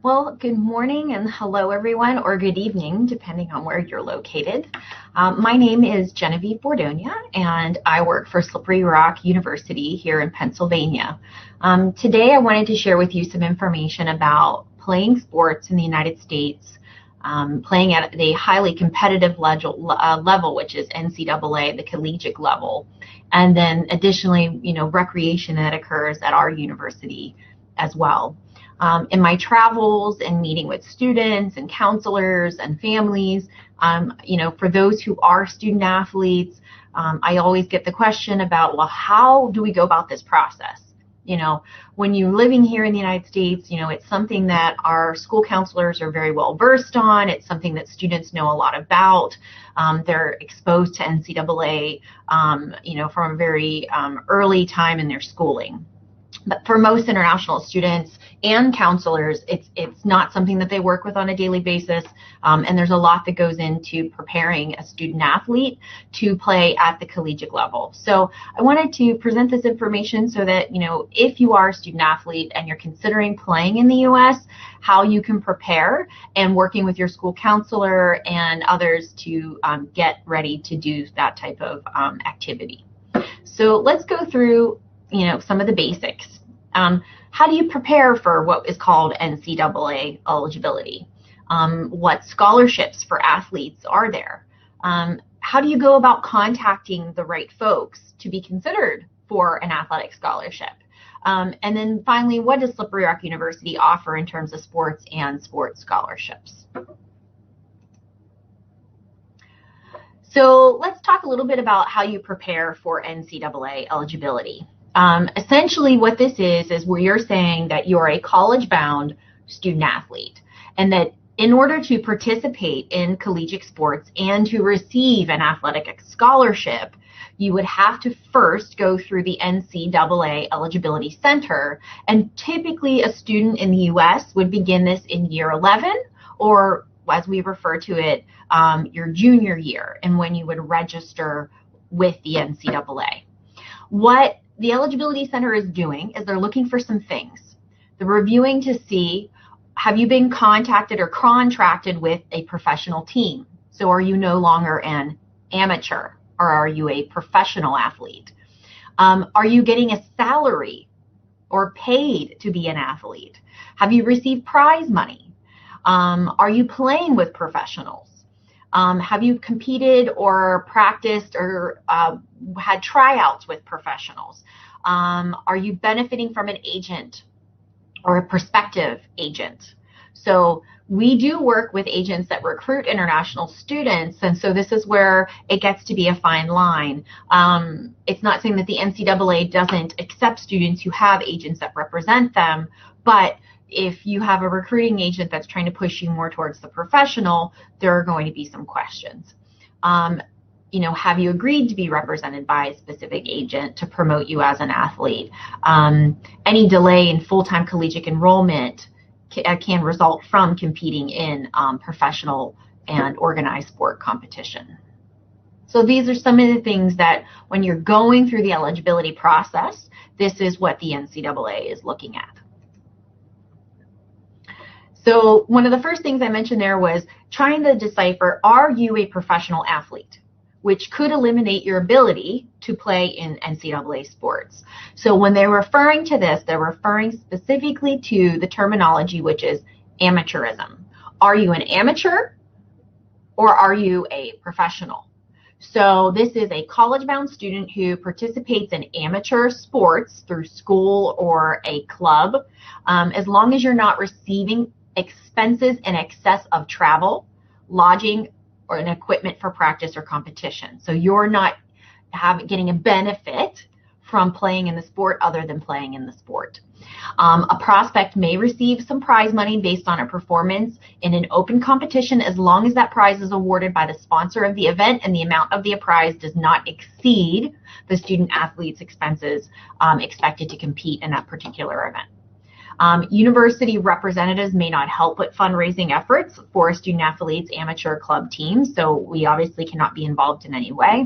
Well, good morning and hello everyone, or good evening, depending on where you're located. My name is Genevieve Bordonia, and I work for Slippery Rock University here in Pennsylvania. Today I wanted to share with you some information about playing sports in the United States, playing at a highly competitive level, which is NCAA, the collegiate level, and then additionally, recreation that occurs at our university as well. In my travels and meeting with students and counselors and families, for those who are student athletes, I always get the question about, well, how do we go about this process? When you're living here in the United States, it's something that our school counselors are very well versed on. It's something that students know a lot about. They're exposed to NCAA, from a very early time in their schooling. But for most international students and counselors, it's not something that they work with on a daily basis, and there's a lot that goes into preparing a student athlete to play at the collegiate level. So I wanted to present this information so that, if you are a student athlete and you're considering playing in the U.S., how you can prepare and working with your school counselor and others to get ready to do that type of activity. So let's go through some of the basics. How do you prepare for what is called NCAA eligibility? What scholarships for athletes are there? How do you go about contacting the right folks to be considered for an athletic scholarship? And then finally, what does Slippery Rock University offer in terms of sports and sports scholarships? So let's talk a little bit about how you prepare for NCAA eligibility. Essentially what this is where you're saying that you're a college-bound student athlete, and that in order to participate in collegiate sports and to receive an athletic scholarship, you would have to first go through the NCAA Eligibility Center, and typically a student in the U.S. would begin this in year 11, or as we refer to it, your junior year, and when you would register with the NCAA. What the Eligibility Center is doing is they're looking for some things. They're reviewing to see, have you been contacted or contracted with a professional team? So are you no longer an amateur, or are you a professional athlete? Are you getting a salary or paid to be an athlete? Have you received prize money? Are you playing with professionals? Have you competed or practiced or had tryouts with professionals? Are you benefiting from an agent or a prospective agent? So we do work with agents that recruit international students, and so this is where it gets to be a fine line. It's not saying that the NCAA doesn't accept students who have agents that represent them, but if you have a recruiting agent that's trying to push you more towards the professional, there are going to be some questions. Have you agreed to be represented by a specific agent to promote you as an athlete? Any delay in full-time collegiate enrollment can result from competing in professional and organized sport competition. So these are some of the things that when you're going through the eligibility process, this is what the NCAA is looking at. So one of the first things I mentioned there was trying to decipher, are you a professional athlete? Which could eliminate your ability to play in NCAA sports. So when they're referring to this, they're referring specifically to the terminology, which is amateurism. Are you an amateur or are you a professional? So this is a college-bound student who participates in amateur sports through school or a club, as long as you're not receiving expenses in excess of travel, lodging, or an equipment for practice or competition. So you're not getting a benefit from playing in the sport other than playing in the sport. A prospect may receive some prize money based on a performance in an open competition, as long as that prize is awarded by the sponsor of the event and the amount of the prize does not exceed the student athlete's expenses expected to compete in that particular event. University representatives may not help with fundraising efforts for a student athlete's amateur club team, so we obviously cannot be involved in any way.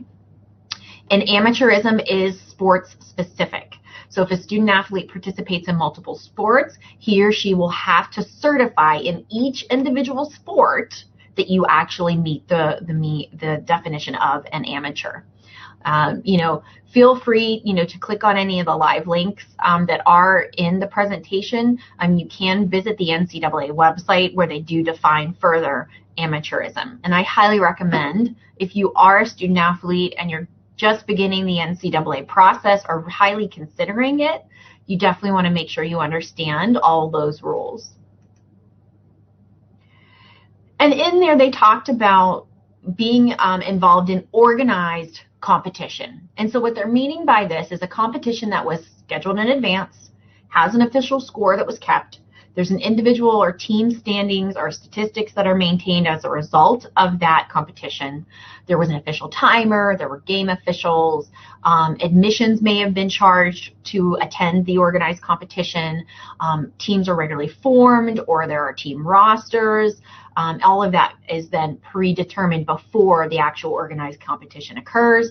And amateurism is sports specific. So if a student athlete participates in multiple sports, he or she will have to certify in each individual sport that you actually meet the definition of an amateur. Feel free, to click on any of the live links that are in the presentation. You can visit the NCAA website where they do define further amateurism. And I highly recommend, if you are a student athlete and you're just beginning the NCAA process or highly considering it, you definitely want to make sure you understand all those rules. And in there, they talked about being involved in organized competition. And so what they're meaning by this is a competition that was scheduled in advance, has an official score that was kept. There's an individual or team standings or statistics that are maintained as a result of that competition. There was an official timer, there were game officials, admissions may have been charged to attend the organized competition, teams are regularly formed, or there are team rosters. All of that is then predetermined before the actual organized competition occurs.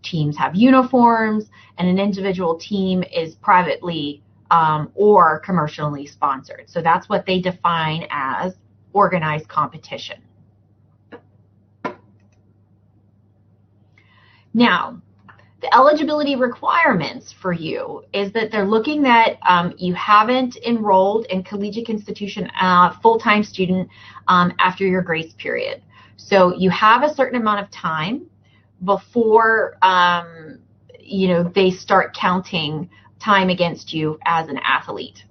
Teams have uniforms, and an individual team is privately or commercially sponsored. So that's what they define as organized competition. Now, the eligibility requirements for you is that they're looking that you haven't enrolled in collegiate institution full-time student after your grace period. So you have a certain amount of time before they start counting time against you as an athlete.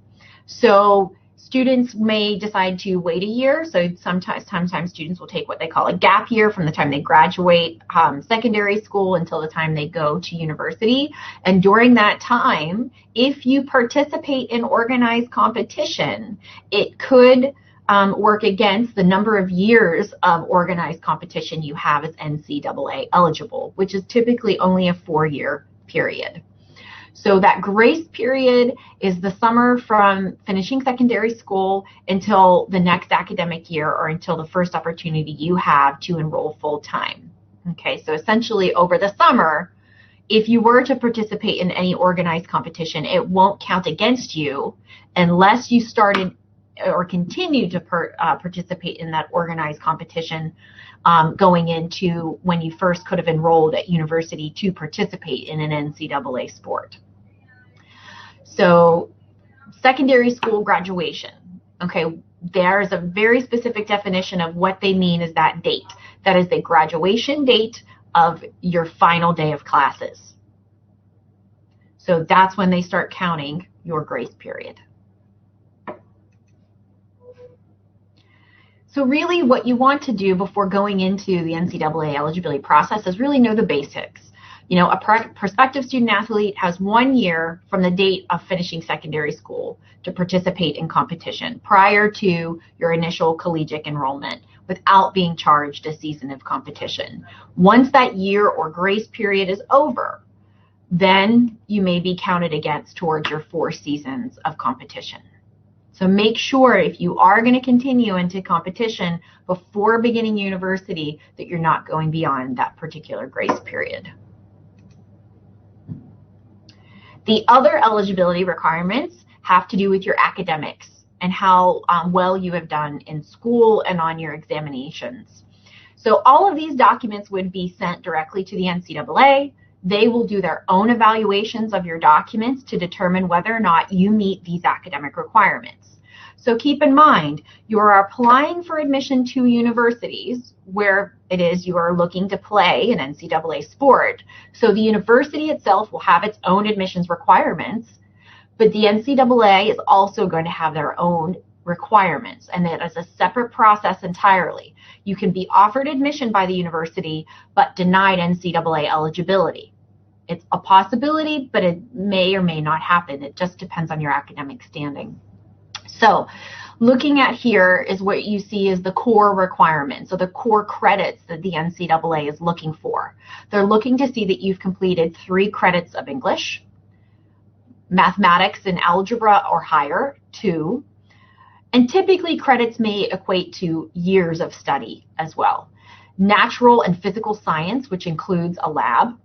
So students may decide to wait a year. So sometimes students will take what they call a gap year from the time they graduate secondary school until the time they go to university. And during that time, if you participate in organized competition, it could work against the number of years of organized competition you have as NCAA eligible, which is typically only a 4-year period. So that grace period is the summer from finishing secondary school until the next academic year, or until the first opportunity you have to enroll full-time. Okay, so essentially over the summer, if you were to participate in any organized competition, it won't count against you unless you started or continued to participate in that organized competition going into when you first could have enrolled at university to participate in an NCAA sport. So secondary school graduation, okay, there's a very specific definition of what they mean is that date. That is the graduation date of your final day of classes. So that's when they start counting your grace period. So really what you want to do before going into the NCAA eligibility process is really know the basics. A prospective student athlete has 1 year from the date of finishing secondary school to participate in competition prior to your initial collegiate enrollment without being charged a season of competition. Once that year or grace period is over, then you may be counted against towards your 4 seasons of competition. So make sure if you are going to continue into competition before beginning university that you're not going beyond that particular grace period. The other eligibility requirements have to do with your academics and how well you have done in school and on your examinations. So all of these documents would be sent directly to the NCAA. They will do their own evaluations of your documents to determine whether or not you meet these academic requirements. So keep in mind, you are applying for admission to universities where it is you are looking to play an NCAA sport. So the university itself will have its own admissions requirements, but the NCAA is also going to have their own requirements, and that is a separate process entirely. You can be offered admission by the university, but denied NCAA eligibility. It's a possibility, but it may or may not happen. It just depends on your academic standing. So looking at here is what you see is the core requirements, so the core credits that the NCAA is looking for. They're looking to see that you've completed 3 credits of English, mathematics and algebra or higher, 2, and typically credits may equate to years of study as well. Natural and physical science, which includes a lab,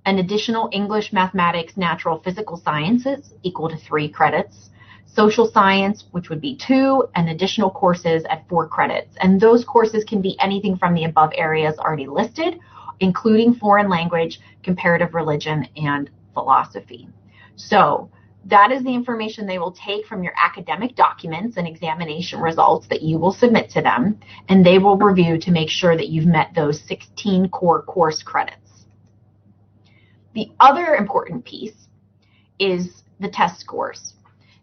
an additional English, mathematics, natural, physical sciences equal to 3 credits, social science, which would be 2, and additional courses at 4 credits. And those courses can be anything from the above areas already listed, including foreign language, comparative religion, and philosophy. So that is the information they will take from your academic documents and examination results that you will submit to them, and they will review to make sure that you've met those 16 core course credits. The other important piece is the test scores.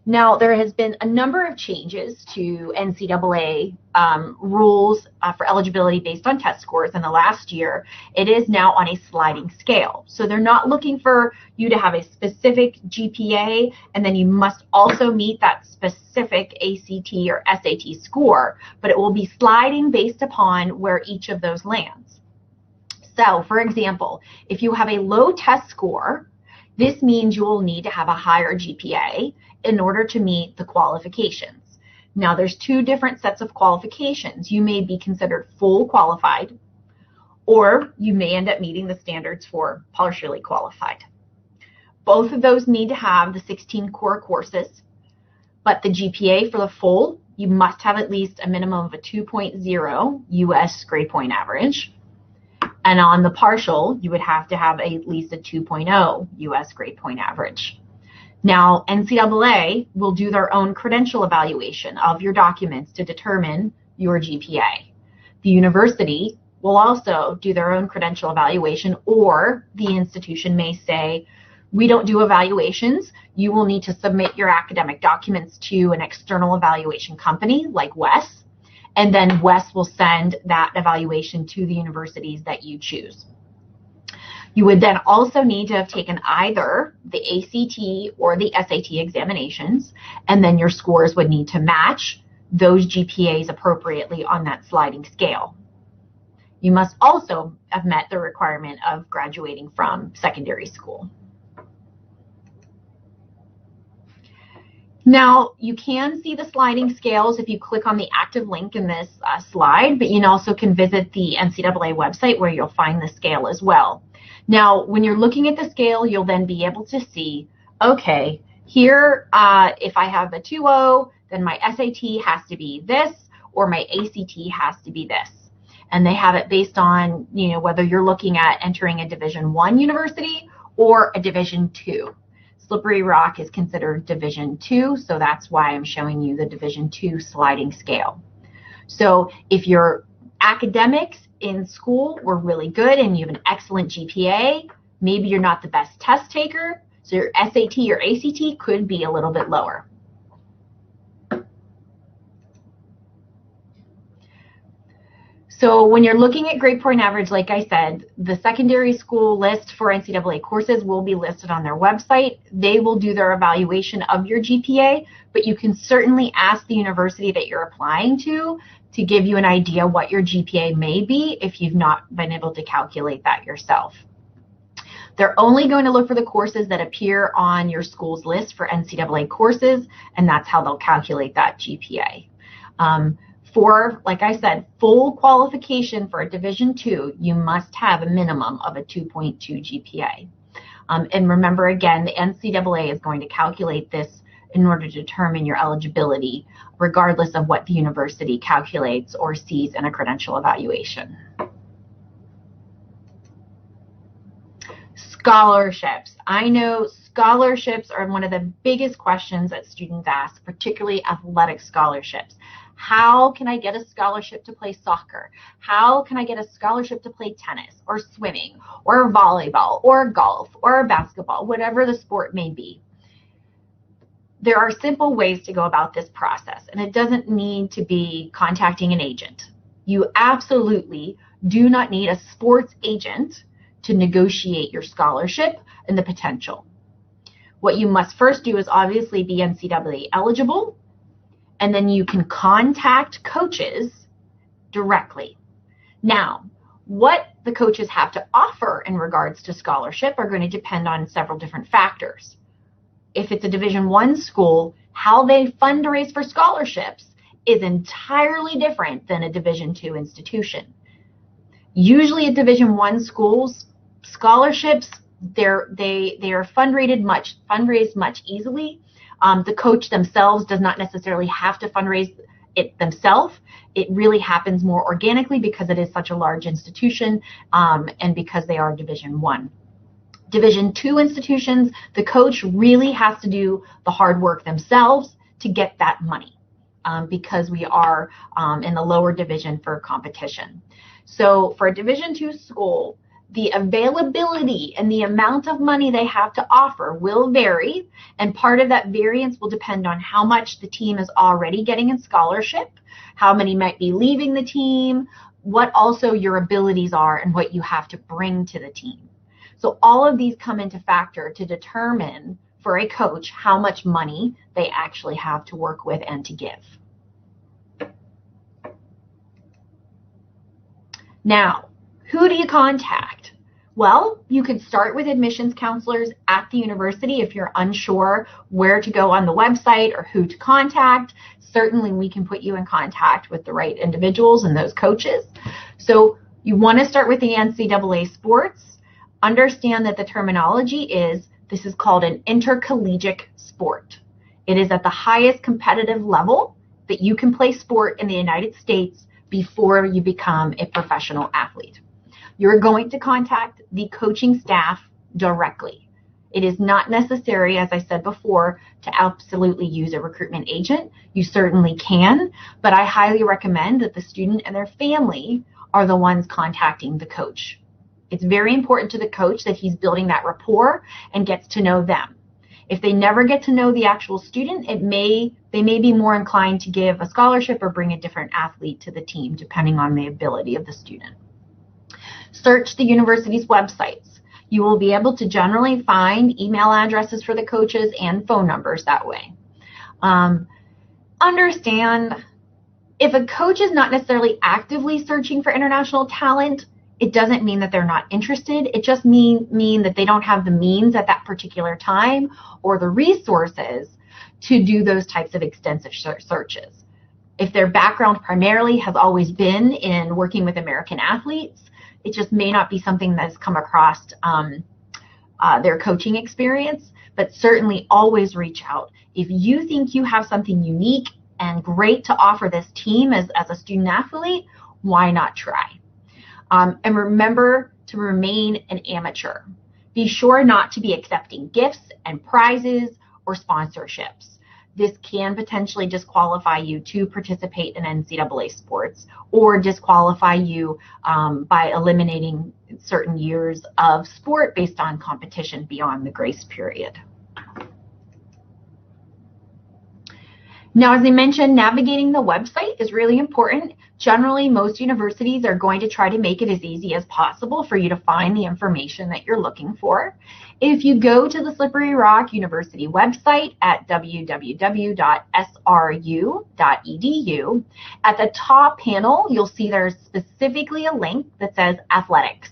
Now, there has been a number of changes to NCAA rules for eligibility based on test scores in the last year. It is now on a sliding scale. So they're not looking for you to have a specific GPA, and then you must also meet that specific ACT or SAT score, but it will be sliding based upon where each of those lands. So, for example, if you have a low test score, this means you will need to have a higher GPA in order to meet the qualifications. Now, there's 2 different sets of qualifications. You may be considered full qualified, or you may end up meeting the standards for partially qualified. Both of those need to have the 16 core courses, but the GPA for the full, you must have at least a minimum of a 2.0 U.S. grade point average. And on the partial, you would have to have at least a 2.0 U.S. grade point average. Now, NCAA will do their own credential evaluation of your documents to determine your GPA. The university will also do their own credential evaluation, or the institution may say, we don't do evaluations. You will need to submit your academic documents to an external evaluation company like WES, and then WES will send that evaluation to the universities that you choose. You would then also need to have taken either the ACT or the SAT examinations, and then your scores would need to match those GPAs appropriately on that sliding scale. You must also have met the requirement of graduating from secondary school. Now, you can see the sliding scales if you click on the active link in this slide, but you also can visit the NCAA website where you'll find the scale as well. Now, when you're looking at the scale, you'll then be able to see, okay, here, if I have a 2.0, then my SAT has to be this, or my ACT has to be this. And they have it based on, whether you're looking at entering a Division I university or a Division II. Slippery Rock is considered Division II, so that's why I'm showing you the Division II sliding scale. So if your academics in school were really good and you have an excellent GPA, maybe you're not the best test taker, so your SAT or ACT could be a little bit lower. So when you're looking at grade point average, like I said, the secondary school list for NCAA courses will be listed on their website. They will do their evaluation of your GPA, but you can certainly ask the university that you're applying to give you an idea what your GPA may be if you've not been able to calculate that yourself. They're only going to look for the courses that appear on your school's list for NCAA courses, and that's how they'll calculate that GPA. For, like I said, full qualification for a Division II, you must have a minimum of a 2.2 GPA. And remember, again, the NCAA is going to calculate this in order to determine your eligibility, regardless of what the university calculates or sees in a credential evaluation. Scholarships. I know scholarships are one of the biggest questions that students ask, particularly athletic scholarships. How can I get a scholarship to play soccer? How can I get a scholarship to play tennis or swimming or volleyball or golf or basketball, whatever the sport may be? There are simple ways to go about this process, and it doesn't need to be contacting an agent. You absolutely do not need a sports agent to negotiate your scholarship and the potential. What you must first do is obviously be NCAA eligible, and then you can contact coaches directly. Now, what the coaches have to offer in regards to scholarship are going to depend on several different factors. If it's a Division I school, how they fundraise for scholarships is entirely different than a Division II institution. Usually at Division I schools, scholarships they are fundraised much easily. The coach themselves does not necessarily have to fundraise it themselves. It really happens more organically because it is such a large institution, and because they are Division I. Division II institutions, the coach really has to do the hard work themselves to get that money, because we are in the lower division for competition. So for a Division II school, the availability and the amount of money they have to offer will vary, and part of that variance will depend on how much the team is already getting in scholarship, how many might be leaving the team, what also your abilities are, and what you have to bring to the team. So all of these come into factor to determine for a coach how much money they actually have to work with and to give. Now, who do you contact? Well, you could start with admissions counselors at the university if you're unsure where to go on the website or who to contact. Certainly, we can put you in contact with the right individuals and those coaches. So you want to start with the NCAA sports. Understand that the terminology is, this is called an intercollegiate sport. It is at the highest competitive level that you can play sport in the United States before you become a professional athlete. You're going to contact the coaching staff directly. It is not necessary, as I said before, to absolutely use a recruitment agent. You certainly can, but I highly recommend that the student and their family are the ones contacting the coach. It's very important to the coach that he's building that rapport and gets to know them. If they never get to know the actual student, they may be more inclined to give a scholarship or bring a different athlete to the team, depending on the ability of the student. Search the university's websites. You will be able to generally find email addresses for the coaches and phone numbers that way. Understand, if a coach is not necessarily actively searching for international talent, it doesn't mean that they're not interested. It just mean that they don't have the means at that particular time or the resources to do those types of extensive searches. If their background primarily has always been in working with American athletes, it just may not be something that's come across their coaching experience, but certainly always reach out. If you think you have something unique and great to offer this team as a student athlete, why not try? And remember to remain an amateur. Be sure not to be accepting gifts and prizes or sponsorships. This can potentially disqualify you to participate in NCAA sports, or disqualify you by eliminating certain years of sport based on competition beyond the grace period. Now, as I mentioned, navigating the website is really important. Generally, most universities are going to try to make it as easy as possible for you to find the information that you're looking for. If you go to the Slippery Rock University website at www.sru.edu, at the top panel, you'll see there's specifically a link that says athletics.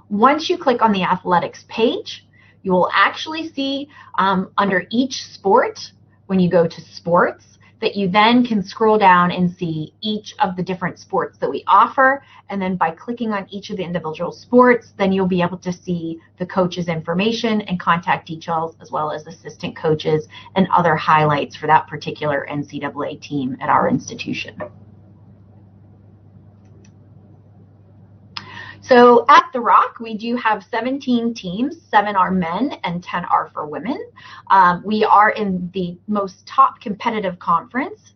Once you click on the athletics page, you will actually see under each sport, when you go to sports, that you then can scroll down and see each of the different sports that we offer. And then by clicking on each of the individual sports, then you'll be able to see the coach's information and contact details, as well as assistant coaches and other highlights for that particular NCAA team at our institution. So at The Rock, we do have 17 teams, 7 are men and 10 are for women. We are in the most top competitive conference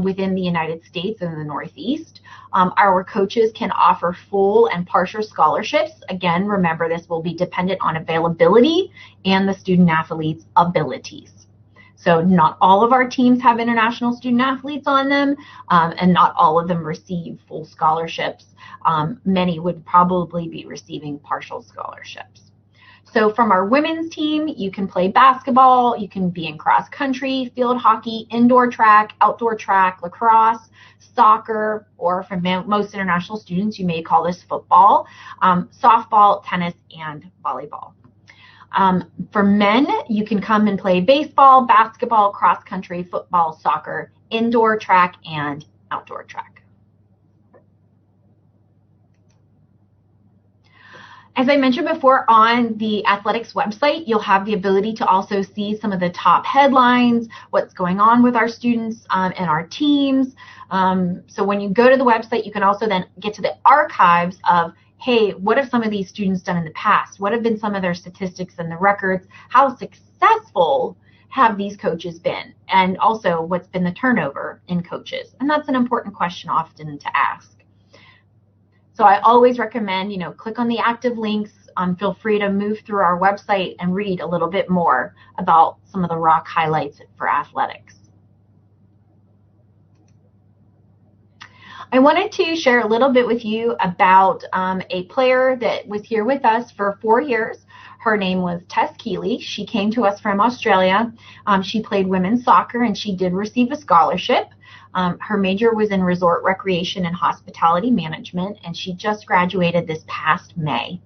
within the United States and the Northeast. Our coaches can offer full and partial scholarships. Again, remember, this will be dependent on availability and the student athlete's abilities. So not all of our teams have international student athletes on them, and not all of them receive full scholarships. Many would probably be receiving partial scholarships. So from our women's team, you can play basketball, you can be in cross country, field hockey, indoor track, outdoor track, lacrosse, soccer, or for most international students, you may call this football, softball, tennis, and volleyball. For men, you can come and play baseball, basketball, cross country, football, soccer, indoor track, and outdoor track. As I mentioned before, on the athletics website, you'll have the ability to also see some of the top headlines, what's going on with our students and our teams. So when you go to the website, you can also then get to the archives of, hey, what have some of these students done in the past? What have been some of their statistics and the records? How successful have these coaches been? And also, what's been the turnover in coaches? And that's an important question often to ask. So I always recommend, click on the active links. Feel free to move through our website and read a little bit more about some of the ROC highlights for athletics. I wanted to share a little bit with you about a player that was here with us for 4 years. Her name was Tess Keeley. She came to us from Australia. She played women's soccer, and she did receive a scholarship. Her major was in resort recreation and hospitality management, and she just graduated this past May.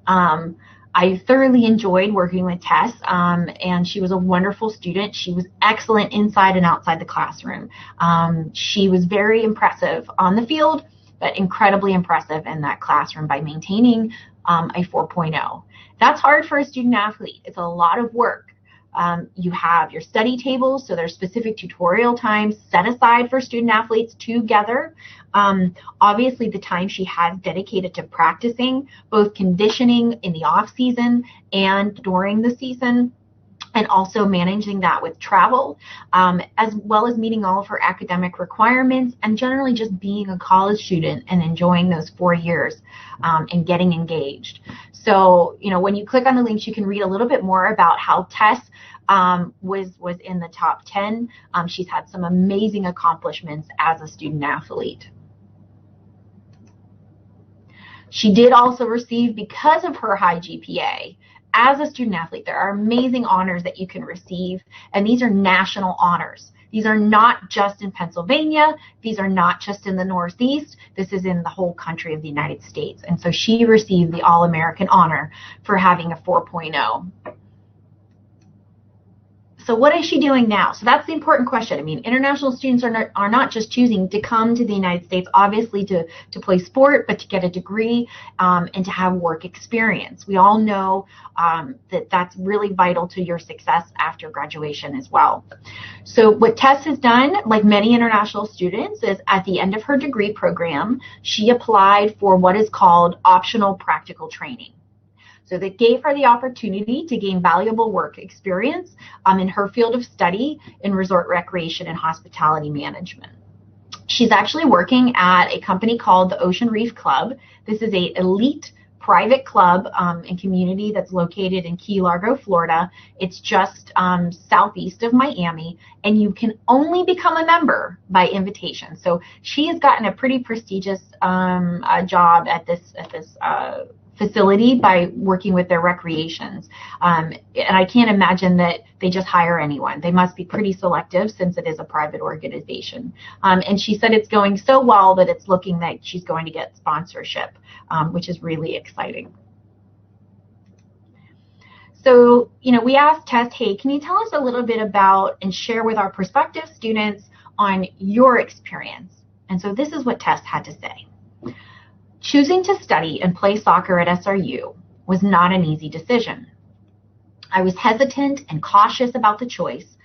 I thoroughly enjoyed working with Tess, and she was a wonderful student. She was excellent inside and outside the classroom. She was very impressive on the field, but incredibly impressive in that classroom by maintaining a 4.0. That's hard for a student athlete. It's a lot of work. You have your study tables, so there's specific tutorial times set aside for student athletes together. Obviously, the time she has dedicated to practicing, both conditioning in the off season and during the season, and also managing that with travel, as well as meeting all of her academic requirements and generally just being a college student and enjoying those 4 years and getting engaged. So, when you click on the links, you can read a little bit more about how Tess was in the top 10. She's had some amazing accomplishments as a student athlete. She did also receive, because of her high GPA, as a student athlete, there are amazing honors that you can receive, and these are national honors. These are not just in Pennsylvania. These are not just in the Northeast. This is in the whole country of the United States. And so she received the All-American honor for having a 4.0. So what is she doing now? So that's the important question. I mean, international students are not just choosing to come to the United States, obviously to play sport, but to get a degree and to have work experience. We all know that that's really vital to your success after graduation as well. So what Tess has done, like many international students, is at the end of her degree program, she applied for what is called optional practical training. So that gave her the opportunity to gain valuable work experience in her field of study in resort recreation and hospitality management. She's actually working at a company called the Ocean Reef Club. This is an elite private club and community that's located in Key Largo, Florida. It's just southeast of Miami, and you can only become a member by invitation. So she has gotten a pretty prestigious job at this facility by working with their recreations. And I can't imagine that they just hire anyone. They must be pretty selective since it is a private organization. And she said it's going so well that it's looking that she's going to get sponsorship, which is really exciting. So, we asked Tess, hey, can you tell us a little bit about and share with our prospective students on your experience? And so this is what Tess had to say. Choosing to study and play soccer at SRU was not an easy decision. I was hesitant and cautious about the choice,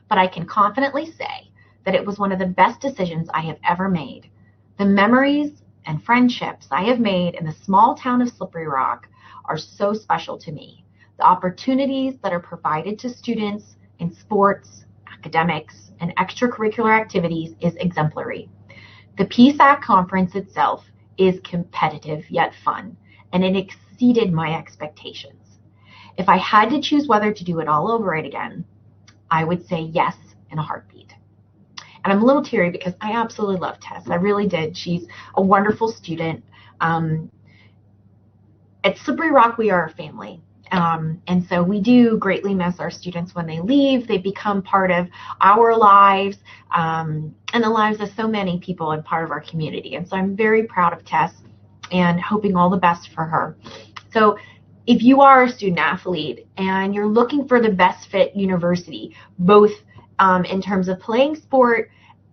but I can confidently say that it was one of the best decisions I have ever made. The memories and friendships I have made in the small town of Slippery Rock are so special to me. The opportunities that are provided to students in sports, academics, and extracurricular activities is exemplary. The PSAC conference itself is competitive yet fun, and it exceeded my expectations. If I had to choose whether to do it all over again, I would say yes in a heartbeat. And I'm a little teary because I absolutely love Tess. I really did. She's a wonderful student. At Slippery Rock, we are a family. And so we do greatly miss our students when they leave. They become part of our lives and the lives of so many people and part of our community. And so I'm very proud of Tess and hoping all the best for her. So if you are a student athlete and you're looking for the best fit university, both in terms of playing sport,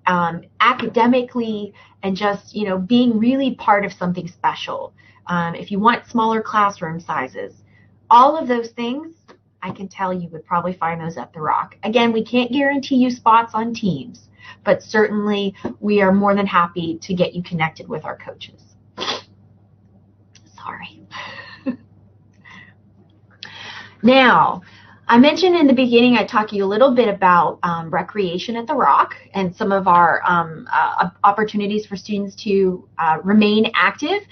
academically, and just, being really part of something special, if you want smaller classroom sizes, all of those things, I can tell you would probably find those at the Rock. Again, we can't guarantee you spots on teams, but certainly we are more than happy to get you connected with our coaches. Sorry. Now, I mentioned in the beginning, I talked to you a little bit about recreation at the Rock and some of our opportunities for students to remain active.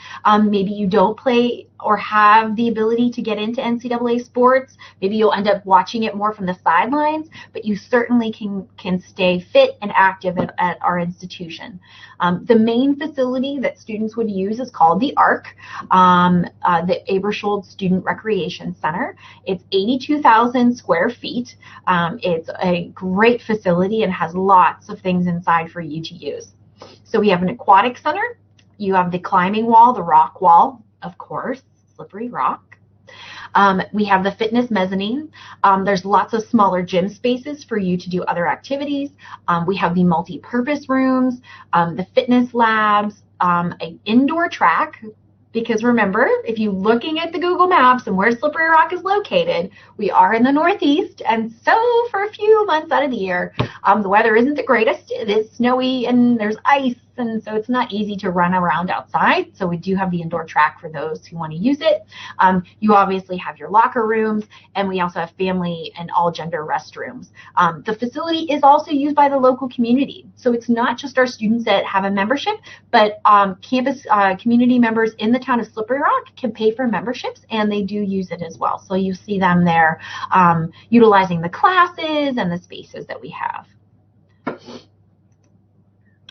Maybe you don't play or have the ability to get into NCAA sports. Maybe you'll end up watching it more from the sidelines, but you certainly can stay fit and active at our institution. The main facility that students would use is called the ARC, the Abersholt Student Recreation Center. It's 82,000 square feet. It's a great facility and has lots of things inside for you to use. So we have an aquatic center. You have the climbing wall, the rock wall, of course, slippery rock. We have the fitness mezzanine. There's lots of smaller gym spaces for you to do other activities. We have the multi-purpose rooms, the fitness labs, an indoor track. Because remember, if you're looking at the Google Maps and where Slippery Rock is located, we are in the Northeast, and so for a few months out of the year, the weather isn't the greatest. It is snowy and there's ice, and so it's not easy to run around outside. So we do have the indoor track for those who want to use it. You obviously have your locker rooms, and we also have family and all gender restrooms. The facility is also used by the local community. So it's not just our students that have a membership, but campus community members in the town of Slippery Rock can pay for memberships, and they do use it as well. So you see them there utilizing the classes and the spaces that we have.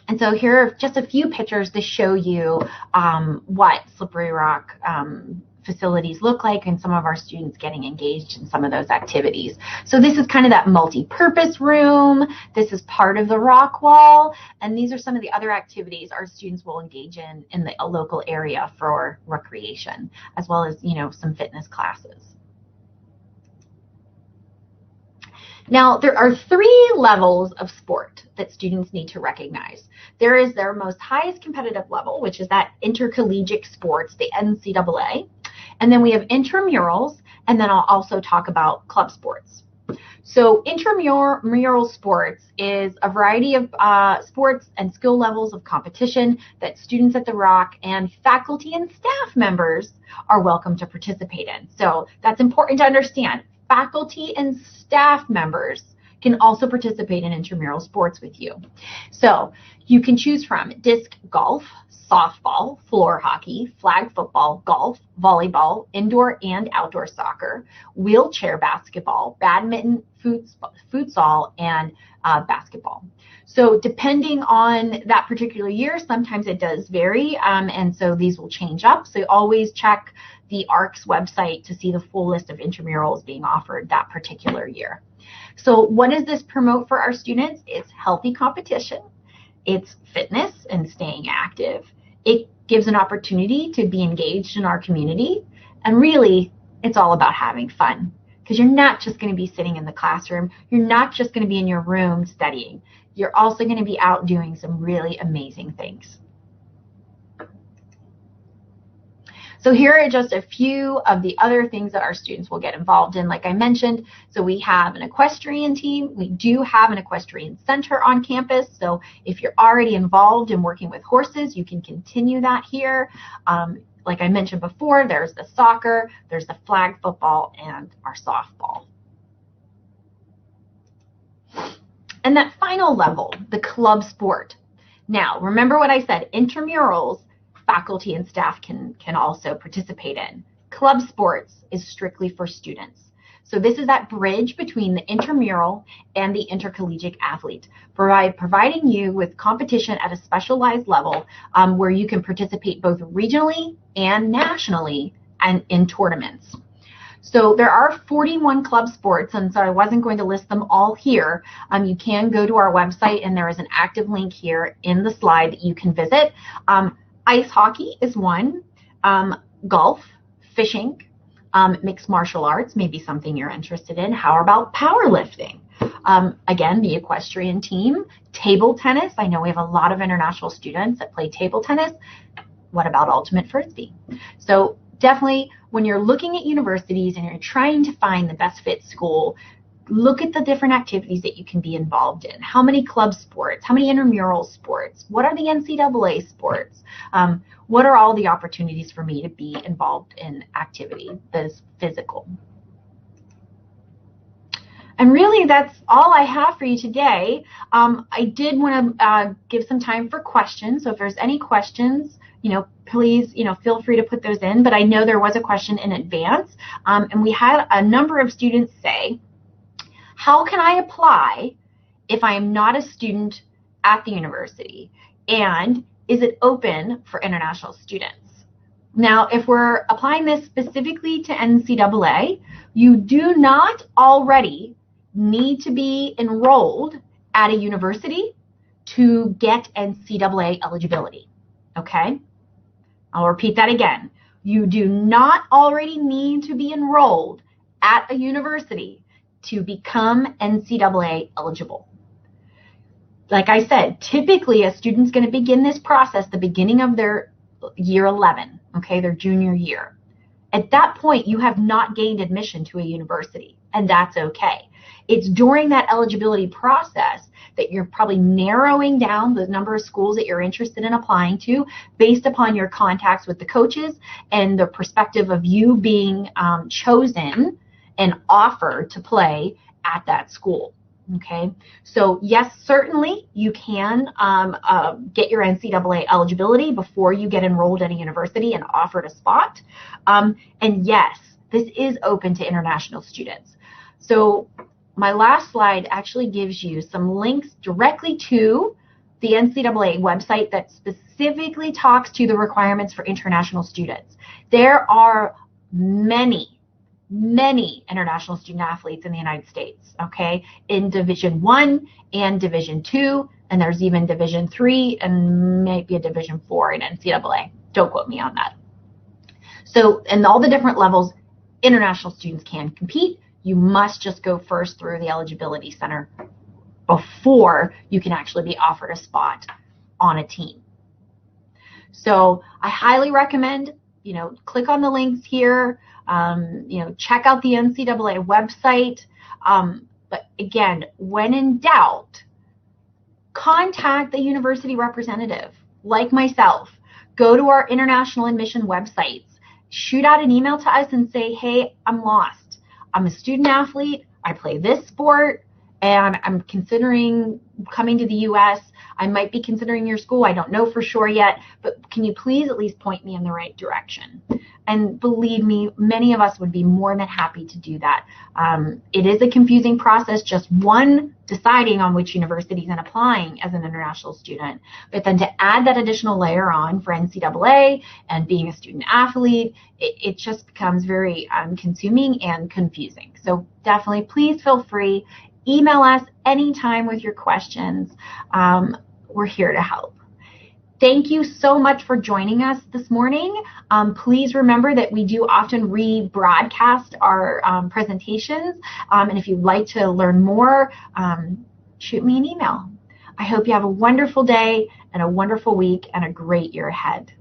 And so here are just a few pictures to show you what Slippery Rock facilities look like and some of our students getting engaged in some of those activities. So this is kind of that multi-purpose room. This is part of the rock wall. And these are some of the other activities our students will engage in the local area for recreation, as well as, you know, some fitness classes. Now, there are 3 levels of sport that students need to recognize. There is their most highest competitive level, which is that intercollegiate sports, the NCAA. And then we have intramurals, and then I'll also talk about club sports. So intramural sports is a variety of sports and skill levels of competition that students at the Rock and faculty and staff members are welcome to participate in. So that's important to understand. Faculty and staff members can also participate in intramural sports with you. So you can choose from disc golf, softball, floor hockey, flag football, golf, volleyball, indoor and outdoor soccer, wheelchair basketball, badminton, futsal, and basketball. So depending on that particular year, sometimes it does vary, and so these will change up. So always check the ARC's website to see the full list of intramurals being offered that particular year. So what does this promote for our students? It's healthy competition. It's fitness and staying active. It gives an opportunity to be engaged in our community. And really, it's all about having fun. Because you're not just going to be sitting in the classroom. You're not just going to be in your room studying. You're also going to be out doing some really amazing things. So here are just a few of the other things that our students will get involved in, like I mentioned. So we have an equestrian team. We do have an equestrian center on campus. So if you're already involved in working with horses, you can continue that here. Like I mentioned before, there's the soccer, there's the flag football, and our softball. And that final level, the club sport. Now, remember what I said, intramurals, faculty and staff can also participate in. Club sports is strictly for students. So this is that bridge between the intramural and the intercollegiate athlete, providing you with competition at a specialized level where you can participate both regionally and nationally and in tournaments. So there are 41 club sports, and so I wasn't going to list them all here. You can go to our website, and there is an active link here in the slide that you can visit. Ice hockey is one, golf, fishing, mixed martial arts may be something you're interested in. How about powerlifting? Again, the equestrian team, table tennis. I know we have a lot of international students that play table tennis. What about ultimate frisbee? So definitely when you're looking at universities and you're trying to find the best fit school, look at the different activities that you can be involved in. How many club sports? How many intramural sports? What are the NCAA sports? What are all the opportunities for me to be involved in activity that is physical? And really, that's all I have for you today. I did want to give some time for questions. So if there's any questions, please, feel free to put those in. But I know there was a question in advance, and we had a number of students say, how can I apply if I am not a student at the university? And is it open for international students? Now, if we're applying this specifically to NCAA, you do not already need to be enrolled at a university to get NCAA eligibility, okay? I'll repeat that again. You do not already need to be enrolled at a university to become NCAA eligible. Like I said, typically a student's going to begin this process the beginning of their year 11, okay, their junior year. At that point, you have not gained admission to a university, and that's okay. It's during that eligibility process that you're probably narrowing down the number of schools that you're interested in applying to based upon your contacts with the coaches and the perspective of you being chosen and offered to play at that school. Okay, so yes, certainly you can get your NCAA eligibility before you get enrolled at a university and offered a spot. And yes, this is open to international students. So my last slide actually gives you some links directly to the NCAA website that specifically talks to the requirements for international students. There are many international student athletes in the United States, okay, in Division I and Division II, and there's even Division III and maybe a Division IV in NCAA. Don't quote me on that. So in all the different levels, international students can compete. You must just go first through the eligibility center before you can actually be offered a spot on a team. So I highly recommend, click on the links here. Check out the NCAA website. But again, when in doubt, contact the university representative like myself. Go to our international admission websites. Shoot out an email to us and say, hey, I'm lost. I'm a student athlete. I play this sport, and I'm considering coming to the U.S. I might be considering your school. I don't know for sure yet, but can you please at least point me in the right direction? And believe me, many of us would be more than happy to do that. It is a confusing process, just one, deciding on which universities and applying as an international student, but then to add that additional layer on for NCAA and being a student athlete, it just becomes very consuming and confusing. So definitely, please feel free. Email us anytime with your questions. We're here to help. Thank you so much for joining us this morning. Please remember that we do often rebroadcast our presentations. And if you'd like to learn more, shoot me an email. I hope you have a wonderful day and a wonderful week and a great year ahead.